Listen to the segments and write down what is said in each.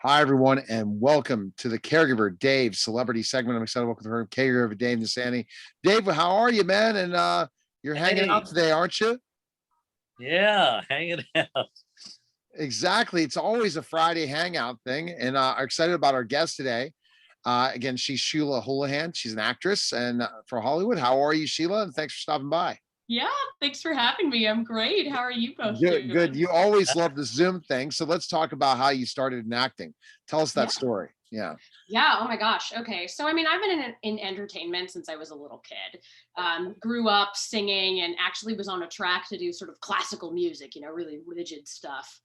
Hi, everyone, and welcome to the Caregiver Dave Celebrity Segment. I'm excited to welcome her, Caregiver Dave Nassaney. Dave, how are you, man? And you're hanging out Hey, today, aren't you? yeah, hanging out. Exactly. It's always a Friday hangout thing, and I'm excited about our guest today. Again, she's Sheila Houlahan. She's an actress and for Hollywood. How are you, Sheila? And thanks for stopping by. Yeah, thanks for having me. I'm great. How are you both Good, good. doing? You always love the Zoom thing, so let's talk about how you started in acting. Tell us that Yeah. story. Yeah. Yeah. Oh my gosh. Okay. So, I mean, I've been in entertainment since I was a little kid. Grew up singing and actually was on a track to do sort of classical music, really rigid stuff.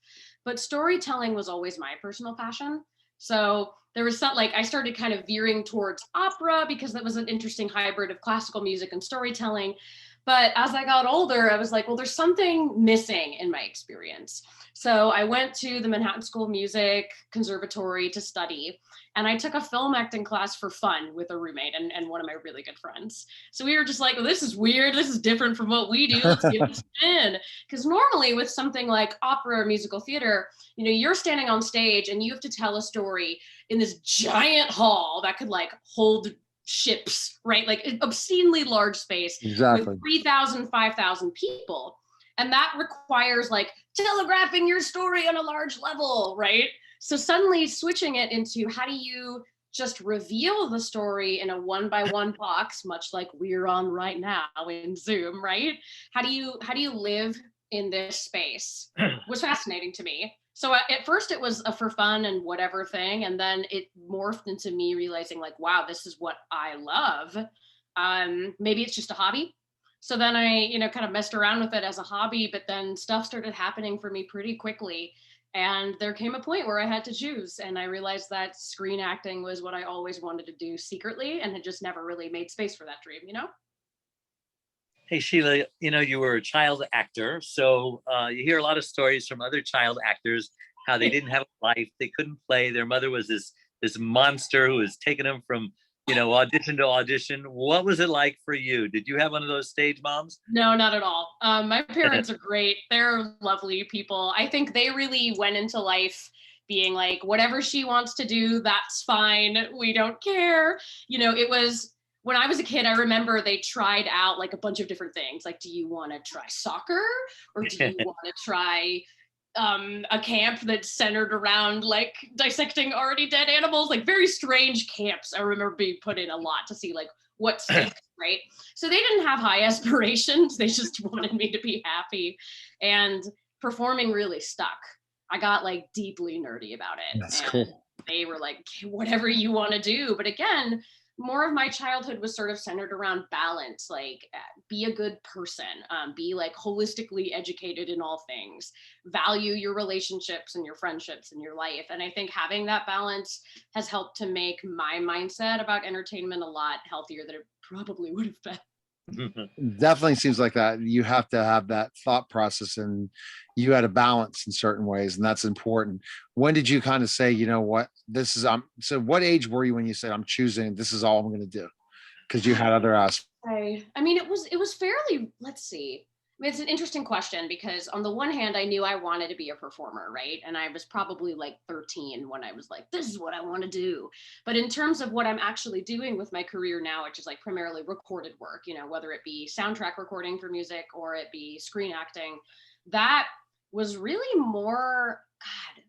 But storytelling was always my personal passion. So there was some like I started kind of veering towards opera because that was an interesting hybrid of classical music and storytelling. But as I got older, I was like, well, there's something missing in my experience. So I went to the Manhattan School of Music Conservatory to study. And I took a film acting class for fun with a roommate and one of my really good friends. So we were just like, well, this is weird. This is different from what we do. Let's give it a spin. Because normally with something like opera or musical theater, you're standing on stage and you have to tell a story in this giant hall that could like hold ships, right? Like an obscenely large space with Exactly. 3,000, 5,000 people. And that requires like telegraphing your story on a large level, right? So suddenly switching it into how do you just reveal the story in a one-by-one box, much like we're on right now in Zoom, right? How do you live in this space was fascinating to me. So at first it was a for fun and whatever thing, and then it morphed into me realizing like, wow, this is what I love. Maybe it's just a hobby. So then I, kind of messed around with it as a hobby, but then stuff started happening for me pretty quickly. And there came a point where I had to choose. And I realized that screen acting was what I always wanted to do secretly and had just never really made space for that dream. Hey, Sheila, you were a child actor. So you hear a lot of stories from other child actors, how they didn't have a life. They couldn't play. Their mother was this monster who was taking them from, audition to audition. What was it like for you? Did you have one of those stage moms? No, not at all. My parents are great. They're lovely people. I think they really went into life being like, whatever she wants to do, that's fine. We don't care. It was when I was a kid, I remember they tried out like a bunch of different things. Like, do you want to try soccer or do you want to try a camp that's centered around like dissecting already dead animals, like very strange camps. I remember being put in a lot to see like what sticks, right? So they didn't have high aspirations. They just wanted me to be happy. And performing really stuck. I got like deeply nerdy about it. That's And cool. they were like, whatever you want to do. But again, more of my childhood was sort of centered around balance, like be a good person, be like holistically educated in all things, value your relationships and your friendships and your life. And I think having that balance has helped to make my mindset about entertainment a lot healthier than it probably would have been. Definitely seems like that. You have to have that thought process and you had a balance in certain ways, and that's important. When did you kind of say, you know what, this is so what age were you when you said I'm choosing this is all I'm going to do? Because you had other aspects. I mean, it was fairly, let's see. I mean, it's an interesting question because on the one hand, I knew I wanted to be a performer, right? And I was probably like 13 when I was like, this is what I want to do. But in terms of what I'm actually doing with my career now, which is like primarily recorded work, whether it be soundtrack recording for music or it be screen acting, that was really more, God,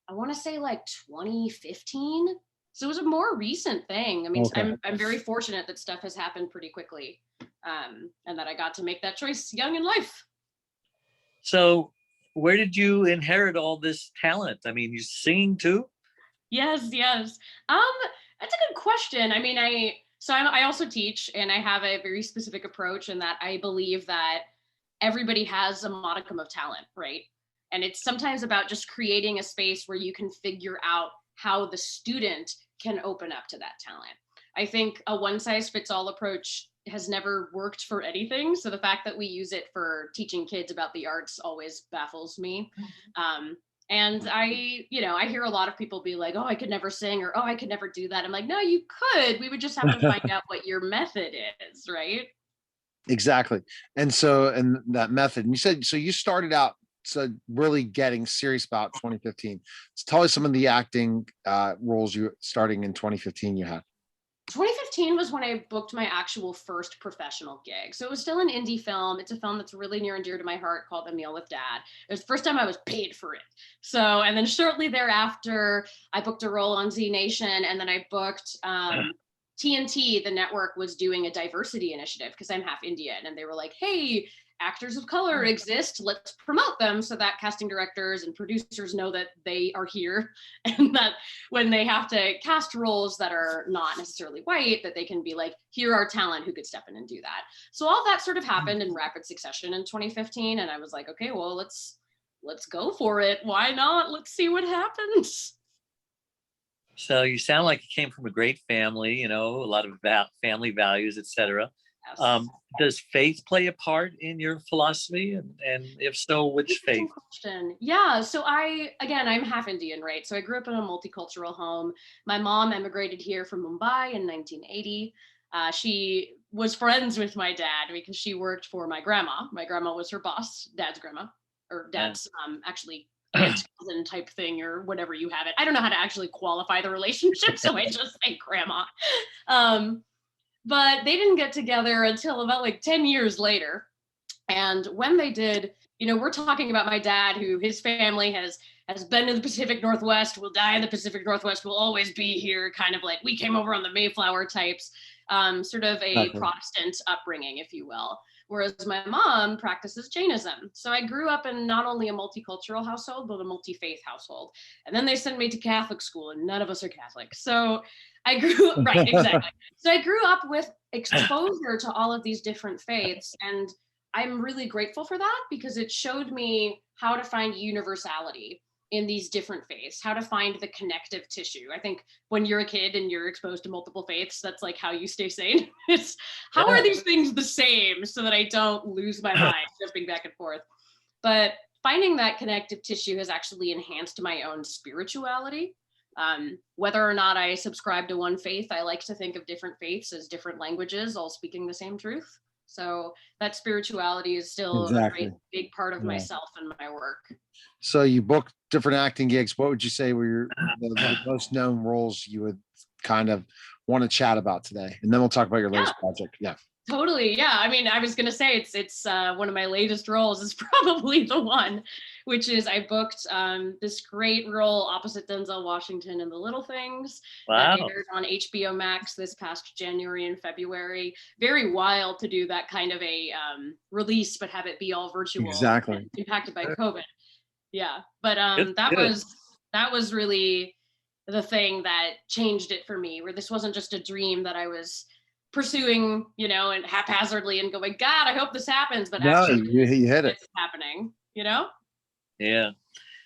I want to say like 2015. So it was a more recent thing. I mean, Okay. I'm very fortunate that stuff has happened pretty quickly, and that I got to make that choice young in life. So where did you inherit all this talent? I mean, you sing too? Yes. That's a good question. I mean, I also teach, and I have a very specific approach in that I believe that everybody has a modicum of talent, right? And it's sometimes about just creating a space where you can figure out how the student can open up to that talent. I think a one size fits all approach has never worked for anything. So the fact that we use it for teaching kids about the arts always baffles me. And I hear a lot of people be like, oh, I could never sing, or, oh, I could never do that. I'm like, no, you could. We would just have to find out what your method is, right? Exactly. And so, and that method, and you said, so you started out so really getting serious about 2015. So tell us some of the acting roles you starting in 2015 you had. 2015 was when I booked my actual first professional gig. So it was still an indie film. It's a film that's really near and dear to my heart called A Meal with Dad. It was the first time I was paid for it. So, and then shortly thereafter, I booked a role on Z Nation, and then I booked TNT, the network, was doing a diversity initiative because I'm half Indian, and they were like, hey, actors of color exist, let's promote them so that casting directors and producers know that they are here, and that when they have to cast roles that are not necessarily white, that they can be like, here are talent who could step in and do that. So all that sort of happened in rapid succession in 2015, and I was like, okay, well, let's go for it. Why not? Let's see what happens. So you sound like you came from a great family, you know, a lot of family values, etc. Yes. Does faith play a part in your philosophy? And if so, which faith? Question. Yeah. So I'm half Indian, right? So I grew up in a multicultural home. My mom emigrated here from Mumbai in 1980. She was friends with my dad because she worked for my grandma. My grandma was her boss, dad's grandma, or dad's actually aunt cousin type thing, or whatever you have it. I don't know how to actually qualify the relationship, so I just say grandma. But they didn't get together until about like 10 years later. And when they did, you know, we're talking about my dad, who his family has been in the Pacific Northwest, will die in the Pacific Northwest, will always be here, kind of like we came over on the Mayflower types, sort of a Protestant upbringing, if you will. Whereas my mom practices Jainism. So I grew up in not only a multicultural household, but a multi-faith household. And then they sent me to Catholic school, and none of us are Catholic. So I grew up, right, exactly. So I grew up with exposure to all of these different faiths. And I'm really grateful for that, because it showed me how to find universality in these different faiths, how to find the connective tissue. I think when you're a kid and you're exposed to multiple faiths, that's like how you stay sane. It's how are these things the same, so that I don't lose my mind jumping back and forth. But finding that connective tissue has actually enhanced my own spirituality. Whether or not I subscribe to one faith, I like to think of different faiths as different languages, all speaking the same truth. So that spirituality is still a great big part of myself and my work. So you booked different acting gigs. What would you say were the most known roles you would kind of want to chat about today? And then we'll talk about your latest project. Yeah. Totally. Yeah. I mean, I was going to say it's one of my latest roles is probably the one, which is I booked this great role opposite Denzel Washington in The Little Things. Wow. That aired on HBO Max this past January and February. Very wild to do that kind of a release, but have it be all virtual. Exactly. Impacted by COVID. Yeah. But that was really the thing that changed it for me, where this wasn't just a dream that I was pursuing, you know, and haphazardly and going, God, I hope this happens. But actually, you hit it. It's happening, you know? Yeah.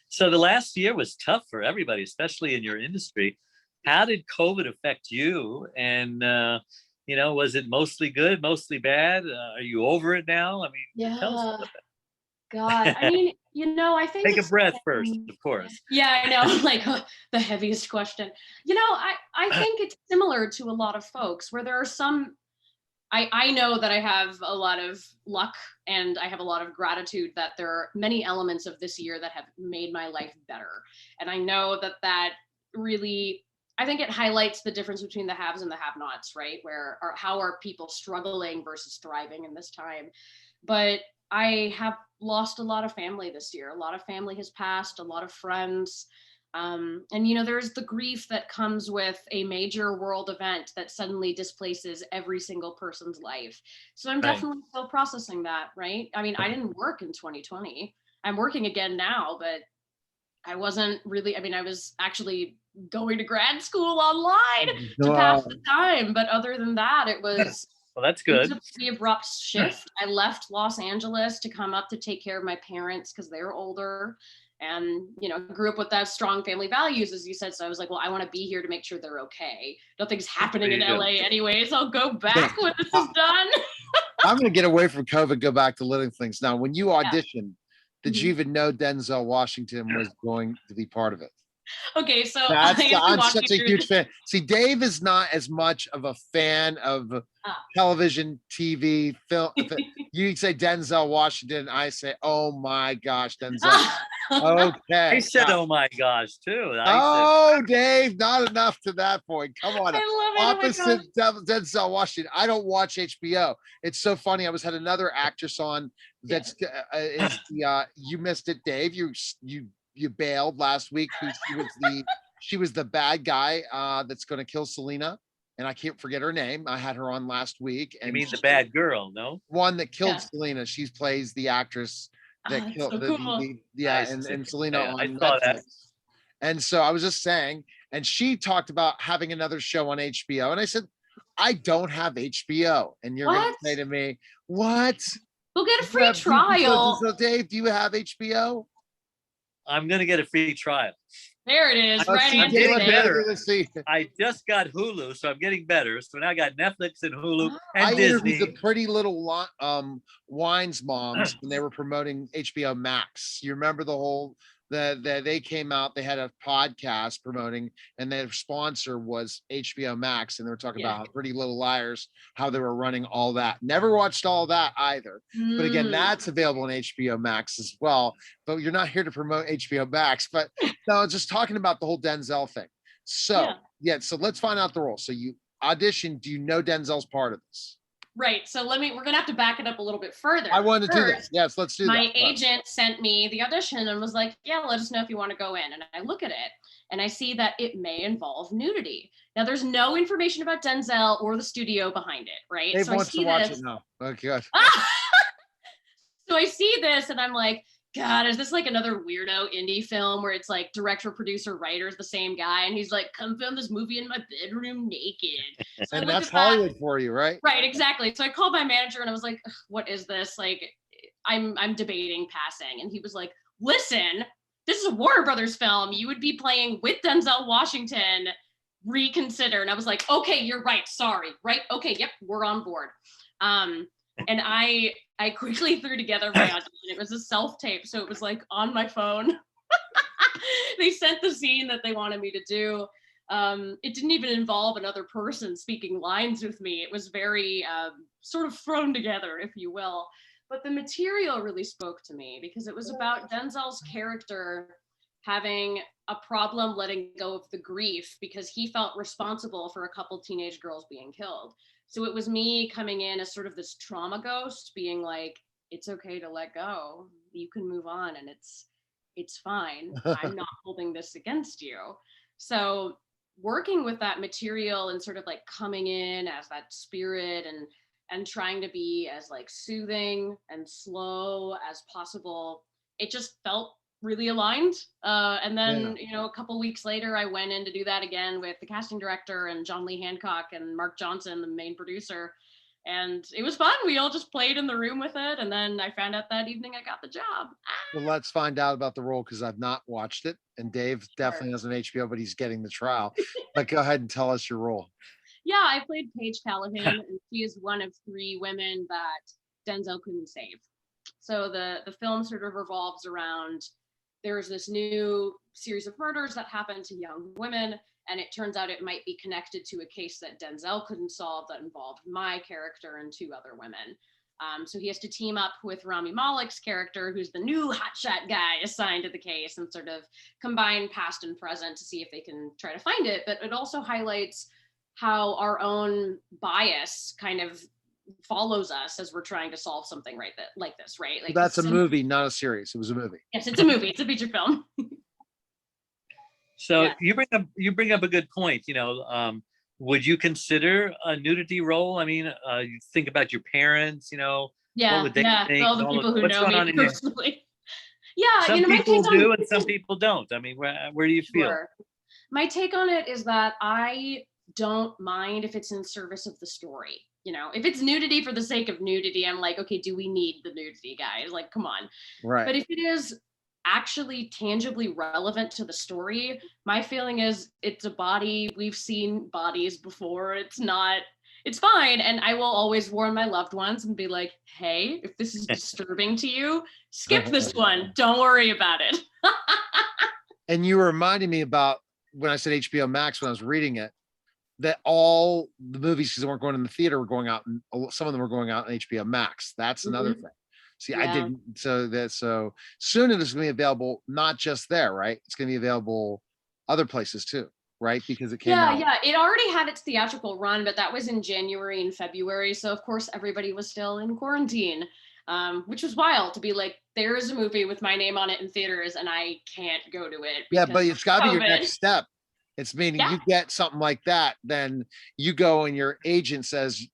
So the last year was tough for everybody, especially in your industry. How did COVID affect you? And, you know, was it mostly good, mostly bad? Are you over it now? I mean, tell us about that. God, I mean, you know, I think take a breath first, of course. Yeah, I know, like the heaviest question. You know, I think it's similar to a lot of folks, where there are some, I know that I have a lot of luck and I have a lot of gratitude that there are many elements of this year that have made my life better. And I know that really, I think it highlights the difference between the haves and the have-nots, right? How are people struggling versus thriving in this time? But I have lost a lot of family this year. A lot of family has passed, a lot of friends. And, you know, there's the grief that comes with a major world event that suddenly displaces every single person's life. So I'm definitely still processing that, right? I mean, I didn't work in 2020. I'm working again now, but I wasn't really, I mean, I was actually going to grad school online to pass the time. But other than that, it was... Well, that's good. It was a pretty abrupt shift. I left Los Angeles to come up to take care of my parents because they were older, and, you know, grew up with that strong family values, as you said. So I was like, well, I want to be here to make sure they're okay. Nothing's happening in LA anyways. I'll go back when this is done. I'm going to get away from COVID, go back to Living Things. Now, when you auditioned, did you even know Denzel Washington was going to be part of it? Okay, so That's I have to I'm walk such you a through huge this. fan. See, Dave is not as much of a fan of Ah. television, TV, film. You say Denzel Washington, I say, oh my gosh, Denzel. I Okay. said, "Oh my gosh," too. I said, Oh, Dave, not enough to that point. Come on. I love it. Oh my Opposite gosh. Denzel Washington. I don't watch HBO. It's so funny. I was had another actress on that's is the you missed it, Dave. You bailed last week. She was the bad guy that's going to kill Selena, and I can't forget her name. I had her on last week, "You and mean the bad girl?" No. one that killed Yeah. Selena. She plays the actress that That's killed so cool. yeah, I see. and Selena Yeah, I on saw that. Netflix. And so I was just saying, and she talked about having another show on HBO, and I said, I don't have HBO, and you're going to What? say to me, what? We'll get a You free have- trial. So Dave, do you have HBO? I'm gonna get a free trial. There it is. I'm Right getting answer. getting Dave. better. Let's see. I just got Hulu, so I'm getting better. So now I got Netflix and Hulu I and interviewed the Disney. Pretty Little Wines moms when they were promoting HBO Max. You remember the whole they came out, they had a podcast promoting, and their sponsor was HBO Max, and they were talking Yeah. about how Pretty Little Liars, how they were running all that. Never watched all that either. But again, that's available on HBO Max as well. But you're not here to promote HBO Max. But no, just talking about the whole Denzel thing. So yeah, so let's find out the role. So you audition. Do you know Denzel's part of this? Right. So we're gonna have to back it up a little bit further. I want to do that. First, Yes, let's do that. my agent sent me the audition and was like, yeah, let us know if you want to go in. And I look at it and I see that it may involve nudity. Now there's no information about Denzel or the studio behind it, right? Dave So I wants see to watch this. it now. Okay, good. So I see this and I'm like, God, is this like another weirdo indie film where it's like director, producer, writer's the same guy? And he's like, come film this movie in my bedroom naked. So And I look that's at that. Hollywood for you, right? Right, exactly. So I called my manager and I was like, what is this? Like, I'm debating passing. And he was like, listen, this is a Warner Brothers film. You would be playing with Denzel Washington. Reconsider. And I was like, okay, you're right. Sorry. Right. Okay. Yep. We're on board. And I quickly threw together my audition. It was a self-tape. So it was like on my phone. They sent the scene that they wanted me to do. It didn't even involve another person speaking lines with me. It was very sort of thrown together, if you will. But the material really spoke to me because it was about Denzel's character having a problem letting go of the grief because he felt responsible for a couple teenage girls being killed. So it was me coming in as sort of this trauma ghost, being like, it's okay to let go. You can move on and it's fine. I'm not holding this against you. So working with that material and sort of like coming in as that spirit and trying to be as like soothing and slow as possible, it just felt really aligned. And then, a couple weeks later, I went in to do that again with the casting director and John Lee Hancock and Mark Johnson, the main producer. And it was fun. We all just played in the room with it. And then I found out that evening I got the job. Well, let's find out about the role because I've not watched it. And Dave definitely has an HBO, but he's getting the trial. But go ahead and tell us your role. Yeah, I played Paige Callahan, and she is one of 3 women that Denzel couldn't save. So the film sort of revolves around there's this new series of murders that happen to young women, and it turns out it might be connected to a case that Denzel couldn't solve that involved my character and 2 other women. So he has to team up with Rami Malek's character, who's the new hotshot guy assigned to the case, and sort of combine past and present to see if they can try to find it. But it also highlights how our own bias kind of follows us as we're trying to solve something like this, right? Like that's a movie, not a series. It was a movie. Yes, it's a movie. It's a feature film. So you bring up a good point. Would you consider a nudity role? I mean, you think about your parents. What would they think? All the people who know me personally. Yeah, some people do and some people don't. I mean, where do you feel? My take on it is that I don't mind if it's in service of the story. If it's nudity for the sake of nudity, I'm like, okay, do we need the nudity, guys? Like, come on. Right. But if it is actually tangibly relevant to the story, my feeling is it's a body. We've seen bodies before. It's fine. And I will always warn my loved ones and be like, hey, if this is disturbing to you, skip this one. Don't worry about it. And you reminded me about when I said HBO Max when I was reading it, that all the movies, because they weren't going in the theater, were going out, and some of them were going out on HBO Max. That's another Mhm. thing. See, I Yeah. didn't. So soon it is going to be available, not just there, right? It's going to be available other places too, right? Because it came Yeah, out. yeah. It already had its theatrical run, but that was in January and February. So of course everybody was still in quarantine, which was wild to be like, there is a movie with my name on it in theaters, and I can't go to it Yeah, because but of it's got to be your COVID. next step. It's meaning Yeah. you get something like that, then you go and your agent says,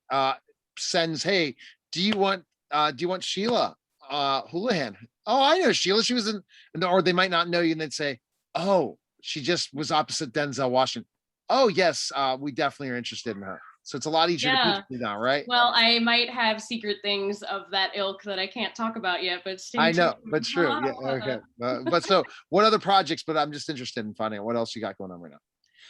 sends, hey, do you want Sheila Houlahan? Oh, I know Sheila. She was in, or they might not know you, and they'd say, oh, she just was opposite Denzel Washington. Oh, yes, we definitely are interested in her. So it's a lot easier to pitch Yeah. me now, right? Well, I might have secret things of that ilk that I can't talk about yet, but stay I tuned. know, but true. Yeah, okay. But so, what other projects? But I'm just interested in finding out what else you got going on right now.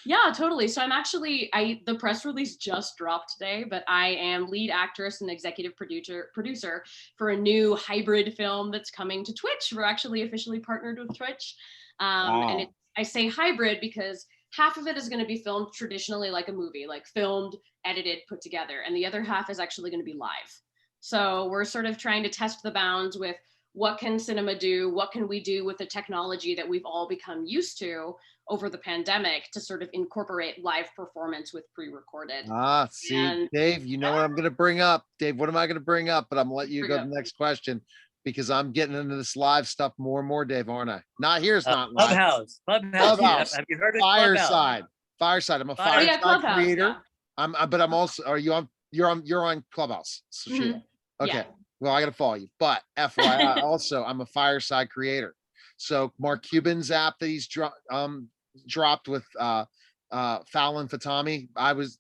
Yeah, totally. So I'm actually the press release just dropped today, but I am lead actress and executive producer for a new hybrid film that's coming to Twitch. We're actually officially partnered with Twitch. And Wow. I say hybrid because half of it is going to be filmed traditionally like a movie, like filmed, edited, put together, and the other half is actually going to be live. So we're sort of trying to test the bounds with what can cinema do, what can we do with the technology that we've all become used to over the pandemic to sort of incorporate live performance with pre-recorded. See, And Dave, you know what I'm going to bring up. Dave, what am I going to bring up? But I'm going to let you bring go to up, the next question because I'm getting into this live stuff more and more, Dave, aren't I? Not here's not live. Clubhouse. Clubhouse. Have you heard of Clubhouse? Fireside. Fireside. I'm a oh yeah, fireside Clubhouse, creator. yeah. But I'm also, are you on, you're on Clubhouse. So Sheila. Mhm. Okay. Yeah. Well, I got to follow you. But FYI, also, I'm a fireside creator. So Mark Cuban's app that he's dropped with Fallon Fatami,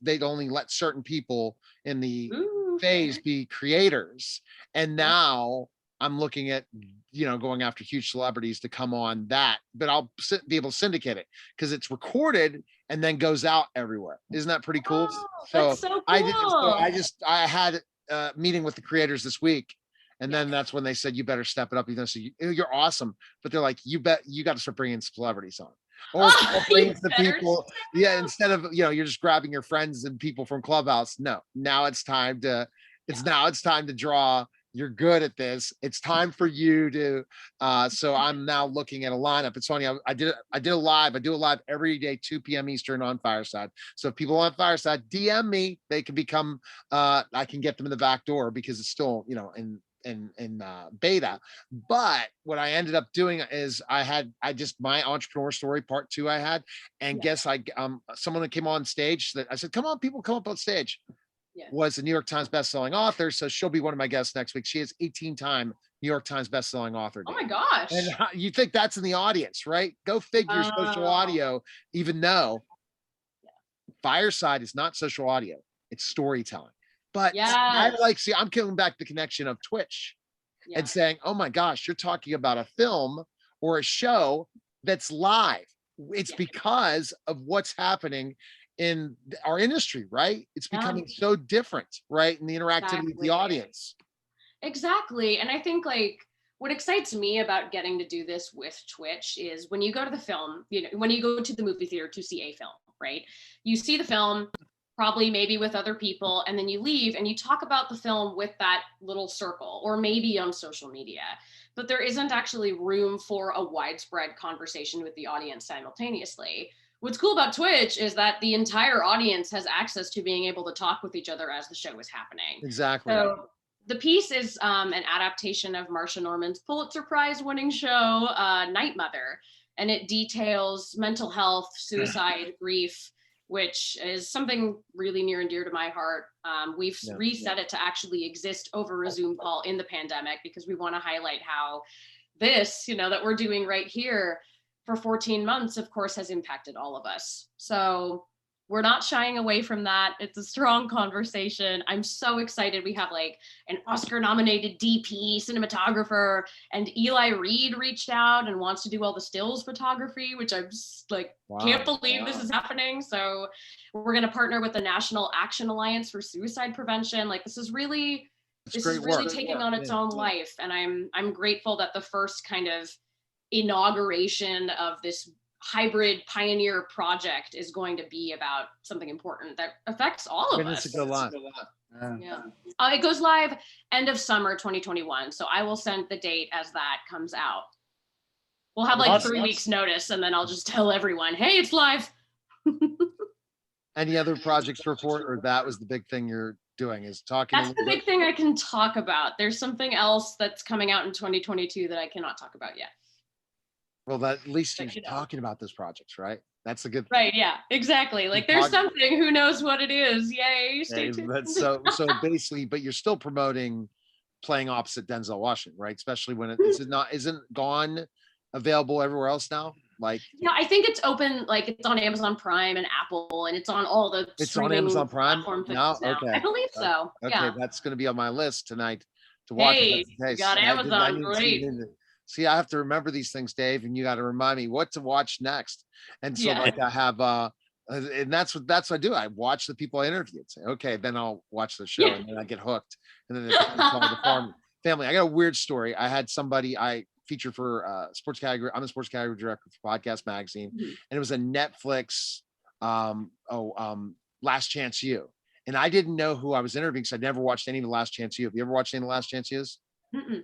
they'd only let certain people in the Ooh, phase fair. be creators. And Yeah. now I'm looking at, going after huge celebrities to come on that, but I'll be able to syndicate it because it's recorded and then goes out everywhere. Isn't that pretty cool? Oh, So that's so I did, cool. I had a meeting with the creators this week. And then Yes. that's when they said, you better step it up. So you're awesome. But they're like, you got to start bringing celebrities on. Or Oh, bringing you the better people. Yeah. Instead of, you're just grabbing your friends and people from Clubhouse. No, now it's time to, draw. You're good at this. It's time for you to, so I'm now looking at a lineup. It's funny. I do a live every day, 2 p.m. Eastern on Fireside. So if people want Fireside, DM me, they can become, I can get them in the back door because it's still, in beta. But what I ended up doing is my entrepreneur story part 2 I had, and Yeah. guess someone that came on stage that I said, come on, people, come up on stage, Yeah. was a New York Times bestselling author. So she'll be one of my guests next week. She is 18-time New York Times bestselling author. Oh my And gosh. you think that's in the audience, right? Go figure, social Wow. audio, even though Fireside is not social audio, it's storytelling. But Yes. I'm killing back the connection of Twitch Yeah. and saying, oh my gosh, you're talking about a film or a show that's live. It's Yeah. because of what's happening in our industry, right? It's Yeah. becoming so different, right? In the interactivity with the Exactly. audience. Exactly. And I think like what excites me about getting to do this with Twitch is when you go to the film, when you go to the movie theater to see a film, right? You see the film, probably maybe with other people, and then you leave and you talk about the film with that little circle or maybe on social media. But there isn't actually room for a widespread conversation with the audience simultaneously. What's cool about Twitch is that the entire audience has access to being able to talk with each other as the show is happening. Exactly. So the piece is an adaptation of Marsha Norman's Pulitzer Prize winning show, Night Mother, and it details mental health, suicide, grief, which is something really near and dear to my heart. We've reset it to actually exist over a Zoom call in the pandemic because we want to highlight how this, that we're doing right here for 14 months, of course, has impacted all of us. So we're not shying away from that. It's a strong conversation. I'm so excited. We have like an Oscar nominated DP, cinematographer, and Eli Reed reached out and wants to do all the stills photography, which I'm like, can't believe this is happening. So we're going to partner with the National Action Alliance for Suicide Prevention. Like this is really taking on its own life. And I'm grateful that the first kind of inauguration of this hybrid pioneer project is going to be about something important that affects all of us. Go live? Yeah. It goes live end of summer 2021. So I will send the date as that comes out. We'll have like 3 weeks notice, and then I'll just tell everyone, hey, it's live. Any other projects to report, or that was the big thing you're doing, is talking? That's the big thing I can talk about. There's something else that's coming out in 2022 that I cannot talk about yet. Well, that at least you're talking about those projects, right? That's a good thing. Right. Yeah, exactly. Like there's something, who knows what it is. Yay. Stay tuned. That's so basically, but you're still promoting playing opposite Denzel Washington, right? Especially when isn't Gone available everywhere else now? Like, yeah, I think it's open, like it's on Amazon Prime and Apple, and it's on all the it's on Amazon Prime now. Okay, I believe so. Okay, yeah. That's going to be on my list tonight to watch. Hey, you got Amazon, great. See, I have to remember these things, Dave, and you got to remind me what to watch next. And so like I have and that's what I do. I watch the people I interview and say, okay, then I'll watch the show, and then I get hooked. And then it's the farm family. I got a weird story. I had somebody I featured for sports category. I'm a sports category director for Podcast Magazine, and it was a Netflix Last Chance U. And I didn't know who I was interviewing because I'd never watched any of the Last Chance U. Have you ever watched any of the Last Chance U's?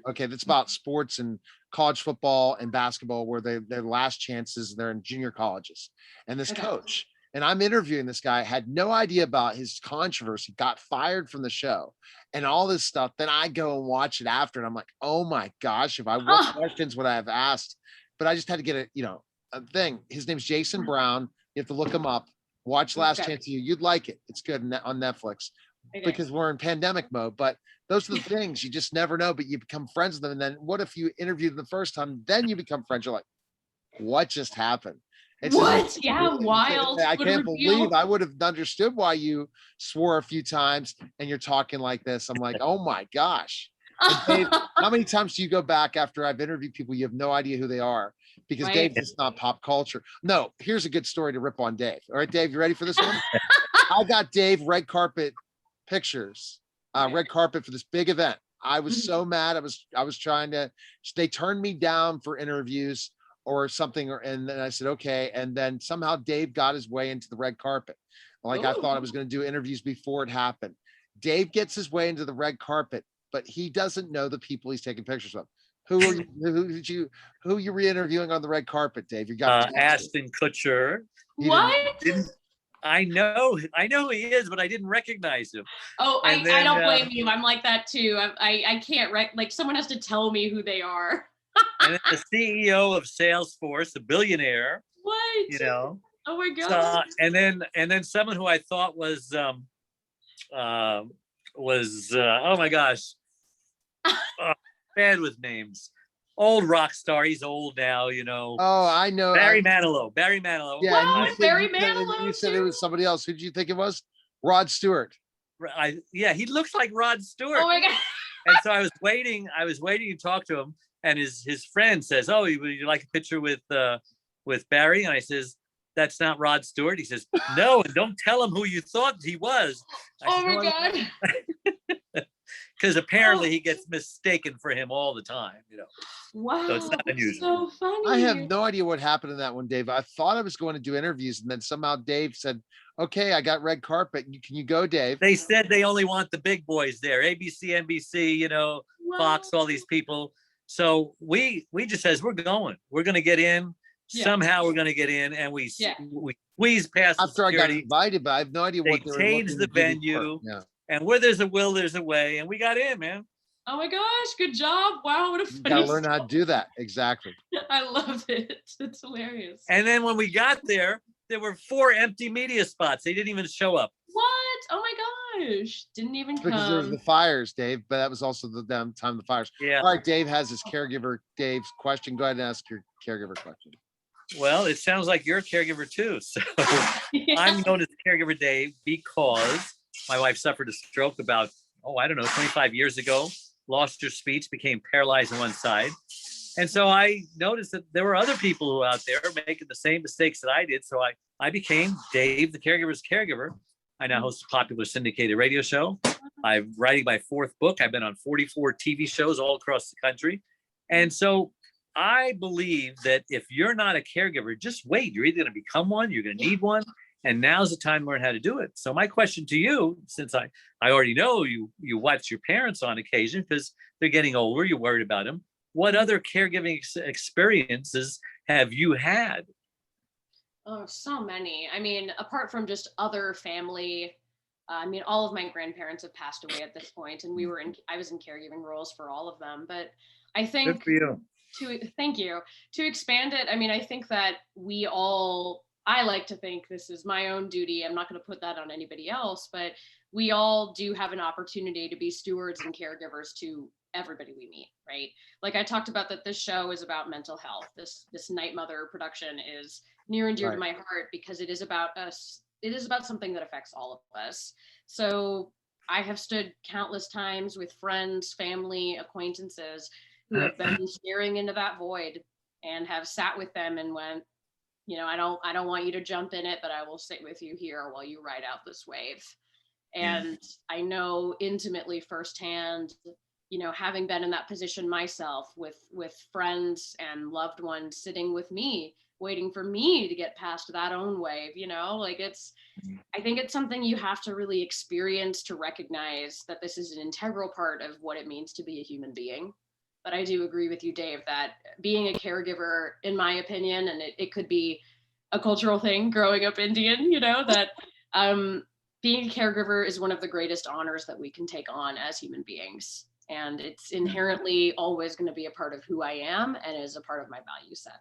Okay, that's about sports and college football and basketball, where their last chances, they're in junior colleges. And this coach, and I'm interviewing this guy, had no idea about his controversy, got fired from the show and all this stuff. Then I go and watch it after, and I'm like, oh my gosh, what questions would I have asked? But I just had to get a thing. His name's Jason Brown. You have to look him up. Watch Last Chance U. You'd like it. It's good on Netflix because we're in pandemic mode. But those are the things you just never know, but you become friends with them. And then what if you interviewed them the first time, then you become friends? You're like, what just happened? Wild. I can't believe I would have understood why you swore a few times and you're talking like this. I'm like, oh my gosh. Dave, how many times do you go back after I've interviewed people you have no idea who they are? Because Dave is not pop culture. No, here's a good story to rip on Dave. All right, Dave, you ready for this one? I got Dave red carpet pictures. Red carpet for this big event. I was so mad. I was trying to, they turned me down for interviews or something. And then I said, okay. And then somehow Dave got his way into the red carpet. Like I thought I was going to do interviews before it happened. Dave gets his way into the red carpet, but he doesn't know the people he's taking pictures of. Who are you re-interviewing on the red carpet, Dave? You got Ashton Kutcher. What? I know who he is, but I didn't recognize him. Oh, I don't blame you. I'm like that too. I can't like someone has to tell me who they are. And then the CEO of Salesforce, a billionaire. What? You know. Oh my God. And then someone who I thought was oh my gosh, bad with names. Old rock star. He's old now, you know. Oh, I know. Barry Manilow. Yeah, wow, Barry Manilow. You said it was somebody else. Who did you think it was? Rod Stewart. He looks like Rod Stewart. Oh my God. And so I was waiting to talk to him, and his friend says, "Oh, would you like a picture with Barry?" And I says, "That's not Rod Stewart." He says, "No, and don't tell him who you thought he was." God. Because apparently he gets mistaken for him all the time, you know. Wow, so it's not unusual. So funny. I have no idea what happened in that one, Dave. I thought I was going to do interviews, and then somehow Dave said, "Okay, I got red carpet. Can you go, Dave?" They said they only want the big boys there, ABC, NBC, you know, Fox, all these people. So we just says we're going to get in. Yeah. Somehow we're going to get in, and we squeeze past after the security. I got invited, but I have no idea what they changed the venue. Yeah. And where there's a will, there's a way. And we got in, man. Oh my gosh, good job. Wow, what a funny You gotta learn how to do that. Exactly. I love it. It's hilarious. And then when we got there were 4 empty media spots. They didn't even show up. What? Oh my gosh. Didn't even come. Because there was the fires, Dave, but that was also the time of the fires. Yeah. All right, Dave has his caregiver Dave's question. Go ahead and ask your caregiver question. Well, it sounds like you're a caregiver too. So I'm known as Caregiver Dave because my wife suffered a stroke about, 25 years ago, lost her speech, became paralyzed on one side. And so I noticed that there were other people who out there making the same mistakes that I did. So I became Dave, the caregiver's caregiver. I now host a popular syndicated radio show. I'm writing my 4th book. I've been on 44 TV shows all across the country. And so I believe that if you're not a caregiver, just wait. You're either going to become one, you're going to need one, and now's the time to learn how to do it. So my question to you, since I already know you watch your parents on occasion because they're getting older, you're worried about them. What other caregiving experiences have you had? Oh, so many. I mean, apart from just other family, I mean, all of my grandparents have passed away at this point, and I was in caregiving roles for all of them. But I Good think for you. thank you. To expand it, I mean, I think that I like to think this is my own duty. I'm not going to put that on anybody else, but we all do have an opportunity to be stewards and caregivers to everybody we meet, right? Like I talked about that this show is about mental health. This Night Mother production is near and dear to my heart because it is about us. It is about something that affects all of us. So I have stood countless times with friends, family, acquaintances who have been staring into that void and have sat with them and went, I don't want you to jump in it, but I will sit with you here while you ride out this wave. And I know intimately firsthand, having been in that position myself with friends and loved ones sitting with me, waiting for me to get past that own wave, I think it's something you have to really experience to recognize that this is an integral part of what it means to be a human being. But I do agree with you, Dave, that being a caregiver, in my opinion, and it could be a cultural thing growing up Indian, that being a caregiver is one of the greatest honors that we can take on as human beings. And it's inherently always going to be a part of who I am and is a part of my value set.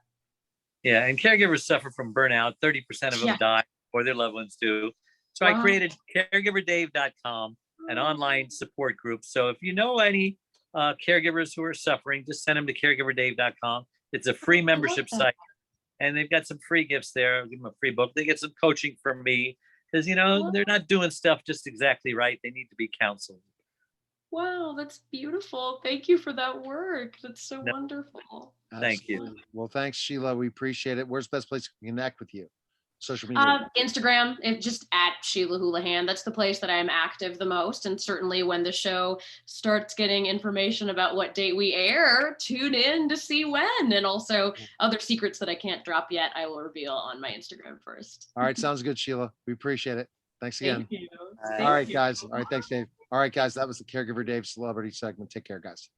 Yeah, and caregivers suffer from burnout. 30% of them die or their loved ones do. So I created caregiverdave.com, an online support group. So if you know any caregivers who are suffering, just send them to caregiverdave.com. It's a free membership site, and they've got some free gifts there. I'll give them a free book. They get some coaching from me because, they're not doing stuff just exactly right. They need to be counseled. Wow, that's beautiful. Thank you for that work. That's so wonderful. Thank you. Well, thanks, Sheila. We appreciate it. Where's the best place to connect with you? Social media? Instagram, just at Sheila Houlahan. That's the place that I'm active the most. And certainly when the show starts getting information about what date we air, tune in to see when. And also other secrets that I can't drop yet, I will reveal on my Instagram first. All right. Sounds good, Sheila. We appreciate it. Thanks again. Thank you. All right, guys. All right. Thanks, Dave. All right, guys. That was the Caregiver Dave Celebrity Segment. Take care, guys.